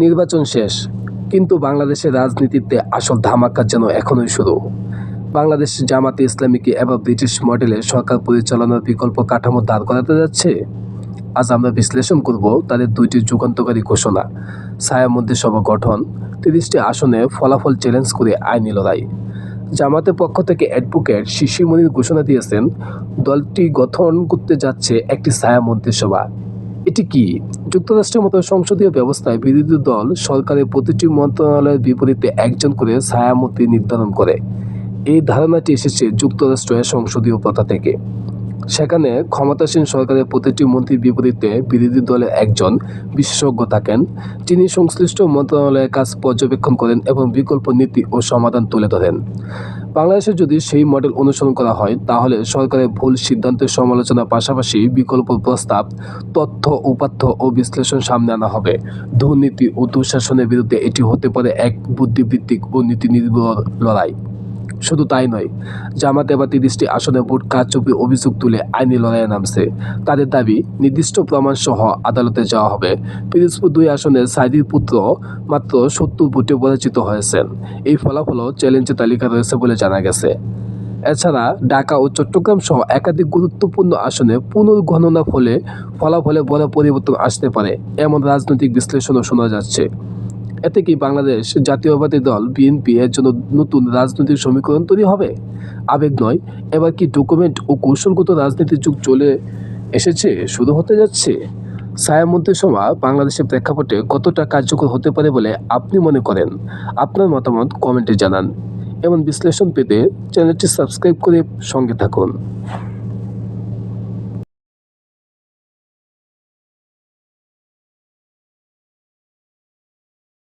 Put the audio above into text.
নির্বাচন শেষ, কিন্তু বাংলাদেশের রাজনীতিতে আসল ধামাকা যেন এখনই শুরু। বাংলাদেশ জামাতে ইসলামীকে এবার ব্রিটিশ মডেলে সরকার পরিচালনার বিকল্প কাঠামো দাঁড় করাতে যাচ্ছে। আজ আমরা বিশ্লেষণ করব তাদের দুইটি যুগান্তকারী ঘোষণা: ছায়ামন্ত্রিসভা গঠন, 30টি আসনে ফলাফল চ্যালেঞ্জ করে আইনি লড়াই। জামাতের পক্ষ থেকে অ্যাডভোকেট শিশির মনির ঘোষণা দিয়েছেন, দলটি গঠন করতে যাচ্ছে একটি ছায়া মন্ত্রিসভা। এটি কি? যুক্তরাষ্ট্রের মতো সংসদীয় ব্যবস্থায় বিরোধী দল সরকারের প্রতিটি মন্ত্রণালয়ের বিপরীতে একজন করে ছায়ামন্ত্রী নির্ধারণ করে। এই ধারণাটি এসেছে যুক্তরাষ্ট্রের সংসদীয় প্রথা থেকে। সেখানে ক্ষমতাসীন সরকারের প্রতিটি মন্ত্রীর বিপরীতে বিরোধী দলের একজন বিশেষজ্ঞ থাকেন, যিনি সংশ্লিষ্ট মন্ত্রণালয়ের কাজ পর্যবেক্ষণ করেন এবং বিকল্প নীতি ও সমাধান তুলে ধরেন। বাংলাদেশে যদি সেই মডেল অনুসরণ করা হয়, তাহলে সরকারের ভুল সিদ্ধান্তের সমালোচনার পাশাপাশি বিকল্প প্রস্তাব, তথ্য, উপাত্ত ও বিশ্লেষণ সামনে আনা হবে। দুর্নীতি ও দুঃশাসনের বিরুদ্ধে এটি হতে পারে এক বুদ্ধিভিত্তিক ও নীতিনির্ভর লড়াই। শুধু তাই নয়, জামাত এবার 30টি আসনে ভোট কারচুপির অভিযোগ তুলে আইনি লড়াইয়ে নামছে। তাদের দাবি, নির্দিষ্ট প্রমাণসহ আদালতে যাওয়া হবে। পিরোজপুর 2 আসনের সাইদির পুত্র মাত্র 70 ভোটে পরাজিত হয়েছেন। এই ফলাফলও চ্যালেঞ্জের তালিকা রয়েছে বলে জানা গেছে। এছাড়া ঢাকা ও চট্টগ্রাম সহ একাধিক গুরুত্বপূর্ণ আসনে পুনর্গণনা ফলাফলে বড় পরিবর্তন আসতে পারে, এমন রাজনৈতিক বিশ্লেষণও শোনা যাচ্ছে। এতে কি বাংলাদেশ জাতীয়তাবাদী দল বিএনপি এর জন্য নতুন রাজনৈতিক সমীকরণ তৈরি হবে? আবেগ নয়, এবার কি ডকুমেন্ট ও কৌশলগত রাজনীতির যুগ চলে এসেছে, শুরু হতে যাচ্ছে? ছায়ামন্ত্রিসভা বাংলাদেশের প্রেক্ষাপটে কতটা কার্যকর হতে পারে বলে আপনি মনে করেন? আপনার মতামত কমেন্টে জানান। এমন বিশ্লেষণ পেতে চ্যানেলটি সাবস্ক্রাইব করে সঙ্গে থাকুন।